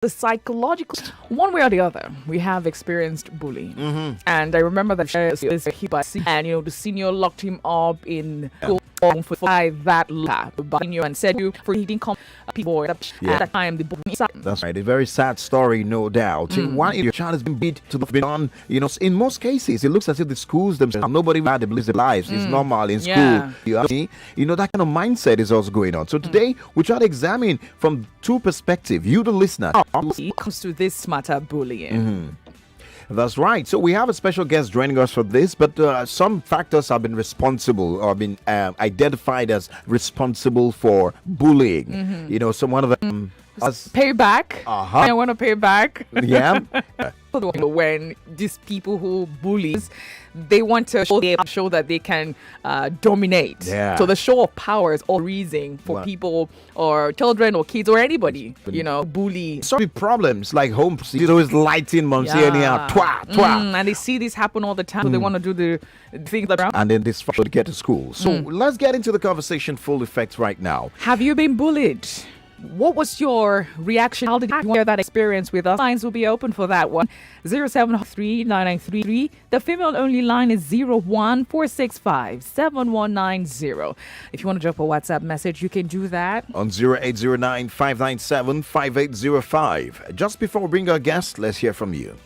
the psychological, one way or the other, we have experienced bullying. And I remember that this and the senior locked him up in school for that and said you for he didn't come people at that time the bullying. That's right. A very sad story, no doubt. Why your child has been beat to the beyond, in most cases, it looks as if the schools themselves, nobody had to believe their lives. It's normal in school. Yeah. That kind of mindset is also going on. So today, we try to examine from two perspectives. You, the listener, Comes to this matter bullying. That's right. So we have a special guest joining us for this, but some factors have been responsible or been identified as responsible for bullying. So one of them Pay back. I want to pay back. Yeah. When these people who bullies, they want to show that they can dominate. Yeah. So the show of power is all reason for people or children or kids or anybody, bully. Sorry, problems like home, always lighting, mom's anyhow, And they see this happen all the time. So they want to do the things that and then this to get to school. So let's get into the conversation full effect right now. Have you been bullied? What was your reaction? How did you share that experience with us? Lines will be open for that one. 073-9933. The female-only line is 01465-7190. If you want to drop a WhatsApp message, you can do that. On 0809-597-5805. Just before we bring our guest, let's hear from you.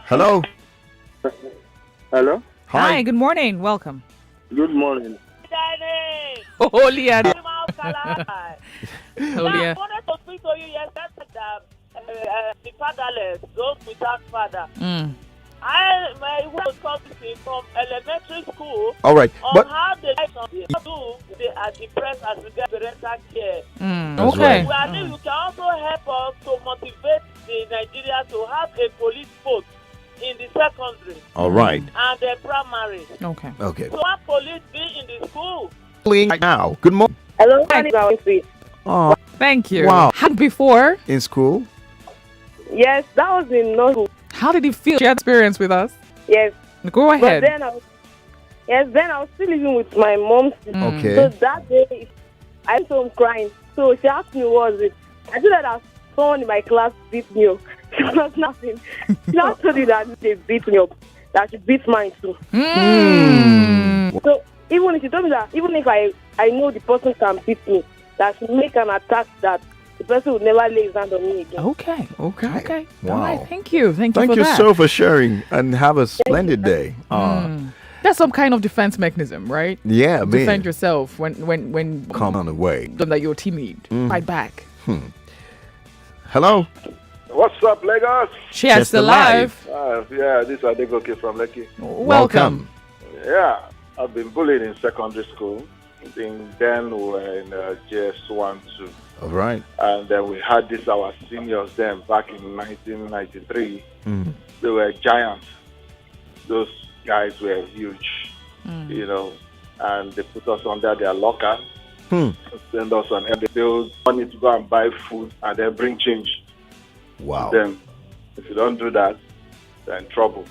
Hello. Hello? Hi, good morning. Welcome. Good morning. Holy I Holy wanted to speak to you yesterday that the fatherless, those without father. My work comes from elementary school All right. on But how the lives of the do they are depressed as regards parental care. That's okay. right. I think you can also help us to motivate the Nigeria to have a police post in the secondary all right. and the primary. Okay. Okay. So one police be in the school. Right now. Good morning. Hello, Oh, Thank you. Wow. Had before, in school? yes, that was in North. how did it feel? Share experience with us. Yes, Go but ahead. then I was still living with my mom. Okay. So that day, I went home crying. So she asked me what was it. I told her that someone in my class beat me up. She was nothing. She just told me that they beat me up. That she beat mine too. So even if she told me that, even if I know the person can beat me, that she make an attack that the person would never lay his hand on me again. Okay. Okay. All Wow. right. Thank you. Thank Thank you for you that. so for sharing and have a splendid day. That's some kind of defense mechanism, right? Yeah, man. Defend yourself when Come on away. that you're timid. Fight back. Hello. What's up, Lagos? Cheers Just to alive. life. This is Adegoke from Lekki. Welcome. Yeah, I've been bullied in secondary school. Then we were in GS1, 2. All right. And then we had our seniors then back in 1993. They were giants. Those guys were huge, and they put us under their locker, send us on every bill, money to go and buy food, and then bring change. Wow. Then, if you don't do that, they're in trouble.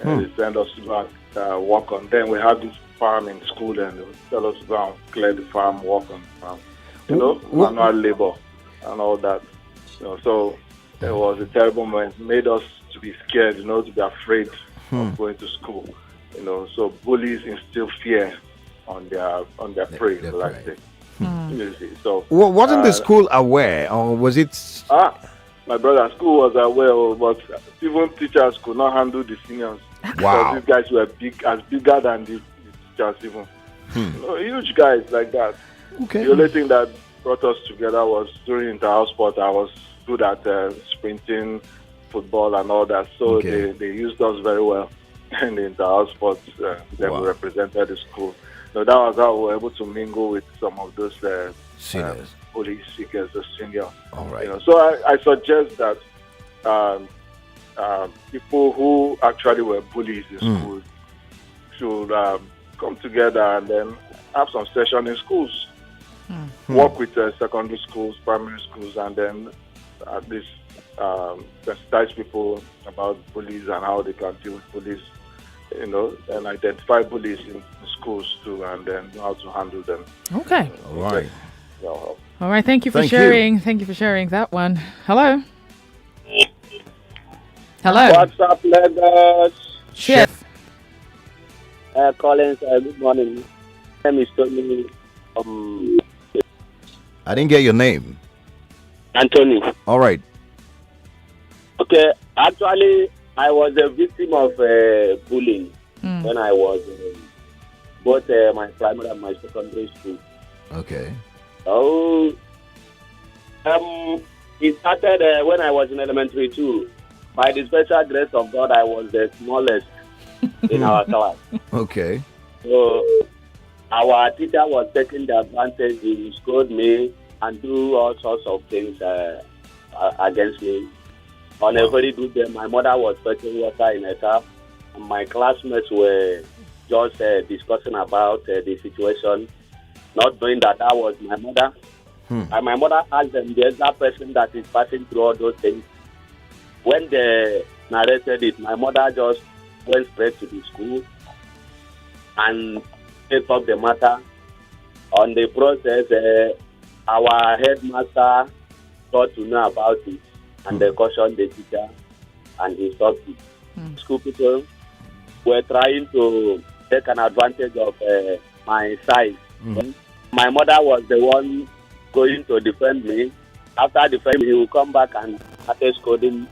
And they send us to go and work on. Then we have this farm in school, and they tell us to go and clear the farm, work on the farm. Manual labor and all that. So it was a terrible moment. It made us to be scared, to be afraid of going to school. So bullies instill fear on their prey, like prey. say. So Wasn't the school aware, or was it? My brother's school was aware, but even teachers could not handle the seniors. Wow. Because these guys were bigger than the teachers even. Huge guys like that. Okay. The only thing that brought us together was during inter-house sport. I was good at sprinting, football, and all that. So Okay. they used us very well in the inter-house sports. Then Wow. we represented the school. So that was how we were able to mingle with some of those Seniors. police seekers, the seniors. All right. So I suggest that people who actually were bullies in school should come together and then have some session in schools. Work with secondary schools, primary schools, and then at least sensitize people about bullies and how they can deal with bullies, and identify bullies in schools too, and then how to handle them. Okay. All right. your help. All right, thank you for Thank you. sharing. Thank you for sharing that one. Hello. Hello. What's up, Lagos? Chef. Collins, good morning. My name is Tony. I didn't get your name. Anthony. All right. Okay, actually, I was a victim of bullying when I was both my primary and my secondary school. Okay. Oh, it started when I was in elementary too. By the special grace of God, I was the smallest in our class. Okay. So our teacher was taking the advantage. He scold me and do all sorts of things against me. On a very good day, my mother was fetching water in a tap, and my classmates were just discussing about the situation, not knowing that was my mother. And my mother asked them, the exact person that is passing through all those things. When they narrated it, my mother just went straight to the school and take up the matter. On the process, our headmaster got to know about it, and they cautioned the teacher, and he stopped it. School people were trying to take an advantage of my size. My mother was the one going to defend me. After defending me, he will come back and start scolding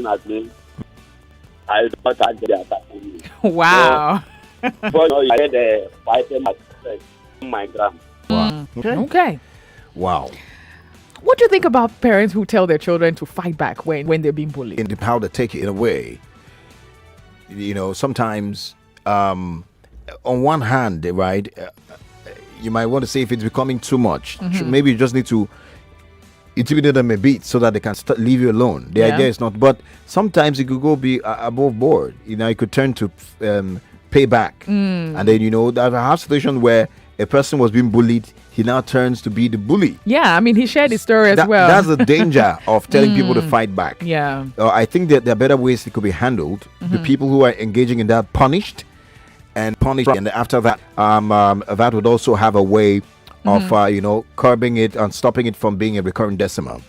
at me. I thought I'd be attacking me. Wow. But I had a fighting my gram. Wow. Okay. Wow. What do you think about parents who tell their children to fight back when they're being bullied? In how they take it in a way, sometimes on one hand, right, you might want to say if it's becoming too much, maybe you just need to intimidate them a bit so that they can leave you alone. The idea is not, but sometimes it could go be above board. It could turn to payback, and then I have a situation where a person was being bullied. He now turns to be the bully. Yeah, I mean, he shared his story as well. That's the danger of telling people to fight back. Yeah. I think that there are better ways it could be handled. The people who are engaging in that punished, and after that, that would also have a way of curbing it and stopping it from being a recurrent decimal.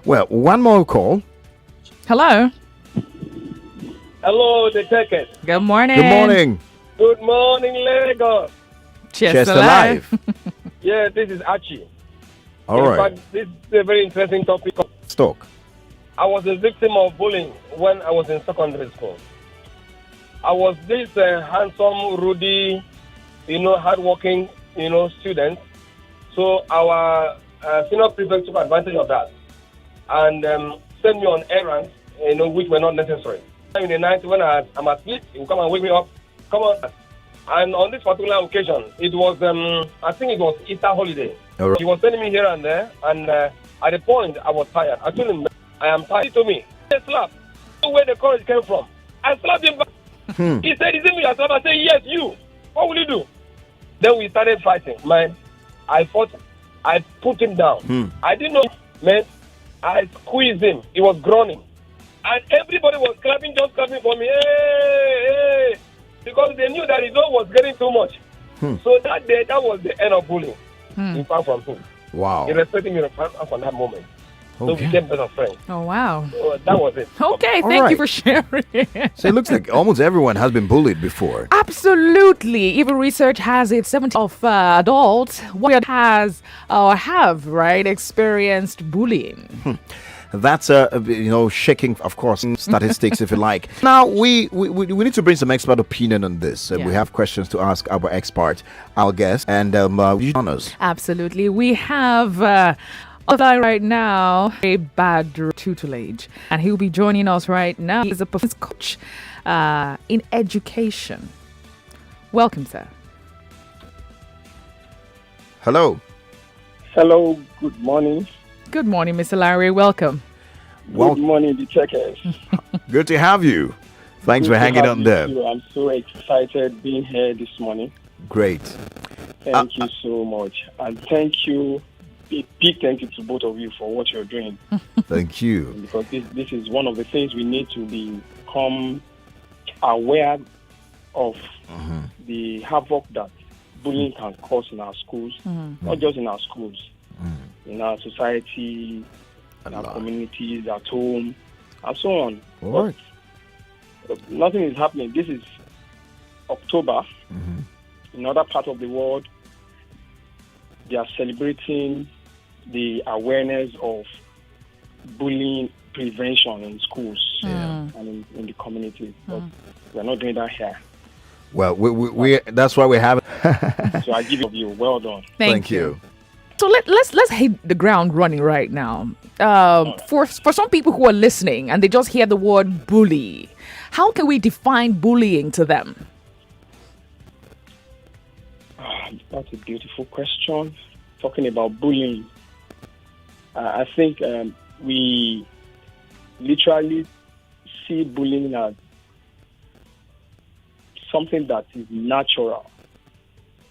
Well, one more call. Hello. Hello, the Tekes. Good morning. Good morning. Good morning, Lagos. Cheers to life. Yeah, this is Archie. All right. In fact, this is a very interesting topic. Let's talk. I was a victim of bullying when I was in secondary school. I was this handsome, ruddy, hardworking, student. So our senior prefect took advantage of that and sent me on errands, which were not necessary. In the night when I'm asleep, he will come and wake me up. Come on. And on this particular occasion, it was, I think it was Easter holiday. All right. He was sending me here and there, and at the point, I was tired. I told him, I am tired. He told me, hey, slap. Where the courage came from. I slapped him back. He said, is it me? I said, yes, you. What will you do? Then we started fighting. Man, I fought. I put him down. I didn't know, man. I squeezed him. He was groaning. And everybody was clapping, just clapping for me. Hey. Because they knew that his own was getting too much. So that day, that was the end of bullying. In fact, from him. Wow. He respected me from that moment. So we Okay. became better friends. Oh, wow. So that was it. Okay, All thank right. you for sharing. So it looks like almost everyone has been bullied before. Absolutely. Even research has it 70% of adults has or have, right, experienced bullying. That's shaking, of course, statistics, if you like. Now we need to bring some expert opinion on this. We have questions to ask our expert, our guest, and honors. Absolutely. We have right now a bad tutelage, and he'll be joining us right now. He's a performance coach in education. Welcome, sir. Hello. Hello, good morning. Good morning, Mr. Larry. Welcome. Well, Good morning, the checkers. good to have you. Thanks for hanging on there. I'm so excited being here this morning. Great. Thank you so much. And thank you, big thank you to both of you for what you're doing. Thank you. Because this is one of the things we need to become aware of, the havoc that bullying can cause in our schools, not just in our schools, in our society, in our communities, at home, and so on. All But nothing is happening. This is October. In other parts of the world, they are celebrating the awareness of bullying prevention in schools and in the communities. But we're not doing that here. Well, we that's why we have it. So I give you well done. Thank you. So let's hit the ground running right now. For some people who are listening and they just hear the word bully, how can we define bullying to them? That's a beautiful question. Talking about bullying, I think we literally see bullying as something that is natural,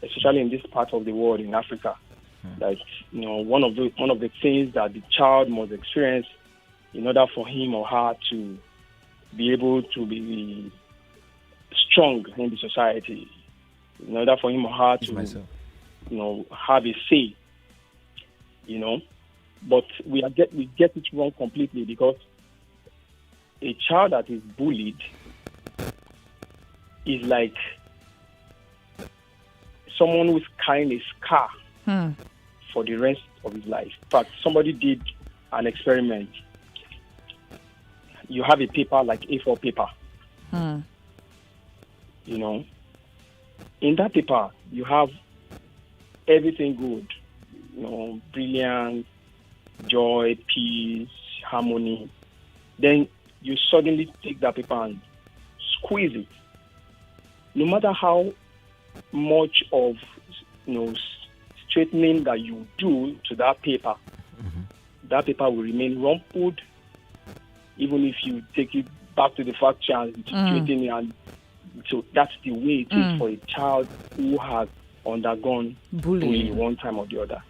especially in this part of the world, in Africa. Like, one of the things that the child must experience in order for him or her to be able to be strong in the society, in order for him or her to, have a say, But we get it wrong completely, because a child that is bullied is like someone who's carrying a scar for the rest of his life. In fact, somebody did an experiment. You have a paper like A4 paper. In that paper, you have everything good, brilliance, joy, peace, harmony. Then you suddenly take that paper and squeeze it. No matter how much of straightening that you do to that paper will remain rumpled, even if you take it back to the factory and straighten it. And so that's the way it is for a child who has undergone bullying one time or the other.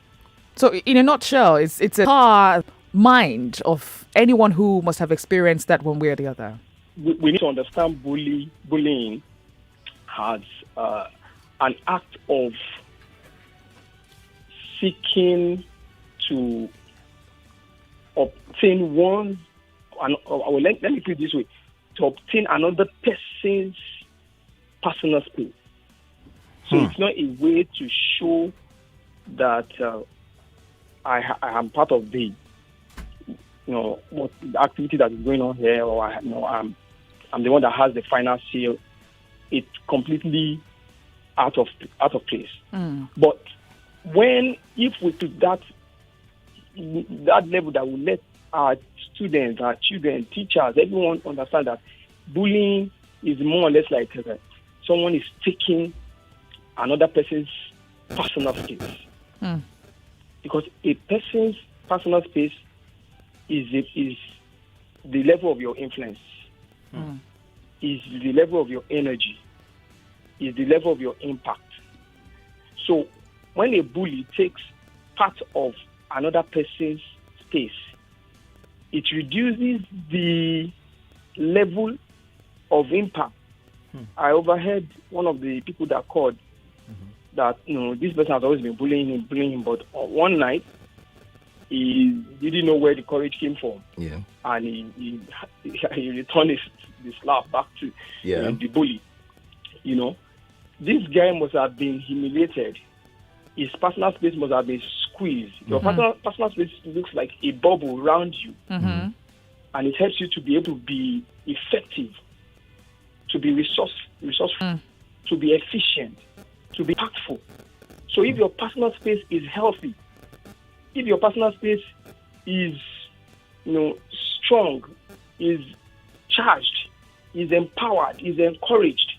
So in a nutshell, it's a hard mind of anyone who must have experienced that one way or the other. We need to understand bullying as an act of seeking to obtain let me put it this way, to obtain another person's personal space. So it's not a way to show that I am part of the what the activity that is going on here, or I'm the one that has the final say. It's completely out of place. But if we took that level, that will let our students, our children, teachers, everyone understand that bullying is more or less like someone is taking another person's personal space. Because a person's personal space is the level of your influence, is the level of your energy, is the level of your impact. So when a bully takes part of another person's space, it reduces the level of impact. I overheard one of the people that called that this person has always been bullying him, but one night he didn't know where the courage came from. Yeah. And he returned his slap back to the bully. This guy must have been humiliated. His personal space must have been squeezed. Your personal space looks like a bubble around you. And it helps you to be able to be effective, to be resourceful, to be efficient, to be impactful. So if your personal space is healthy, if your personal space is strong, is charged, is empowered, is encouraged,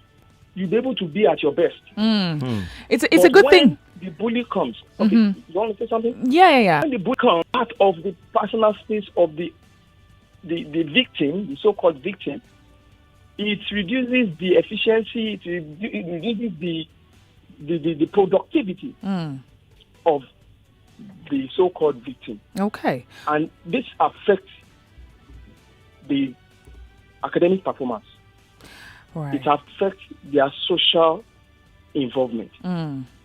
you'll be able to be at your best. It's a good thing. The bully comes. Okay, you want to say something? Yeah. When the bully comes, part of the personal space of the victim, the so-called victim, it reduces the efficiency, it reduces the productivity of the so-called victim. Okay. And this affects the academic performance. Right. It affects their social involvement.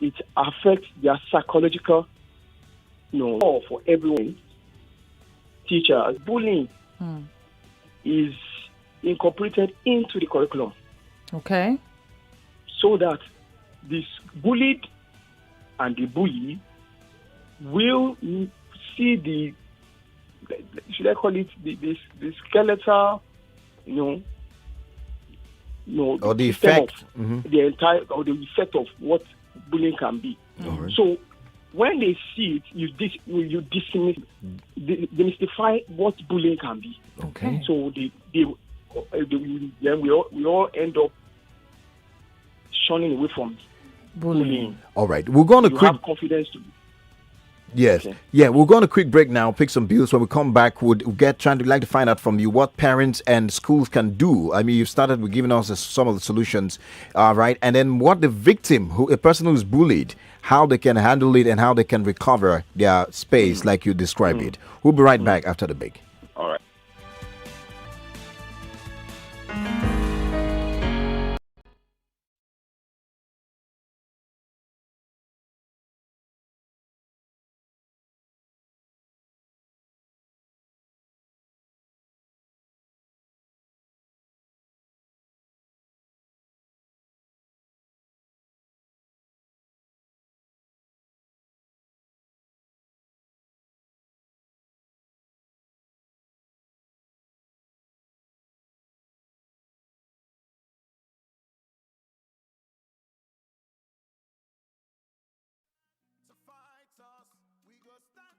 It affects their psychological, for everyone. Teachers, bullying is incorporated into the curriculum. Okay. So that this bullied and the bully will see the, should I call it the skeletal, or the system effect, of the entire, or the effect of what bullying can be. Right. So when they see it, you demystify what bullying can be. Okay. So then we all end up shunning away from bullying. All right, we're going to have confidence to. Yes. Okay. Yeah, we're going to quick break now, pick some bills. When we come back, we'll like to find out from you what parents and schools can do. I mean, you've started with giving us some of the solutions, right? And then what the victim, a person who's bullied, how they can handle it and how they can recover their space like you described it. We'll be right back after the break. All right. Register with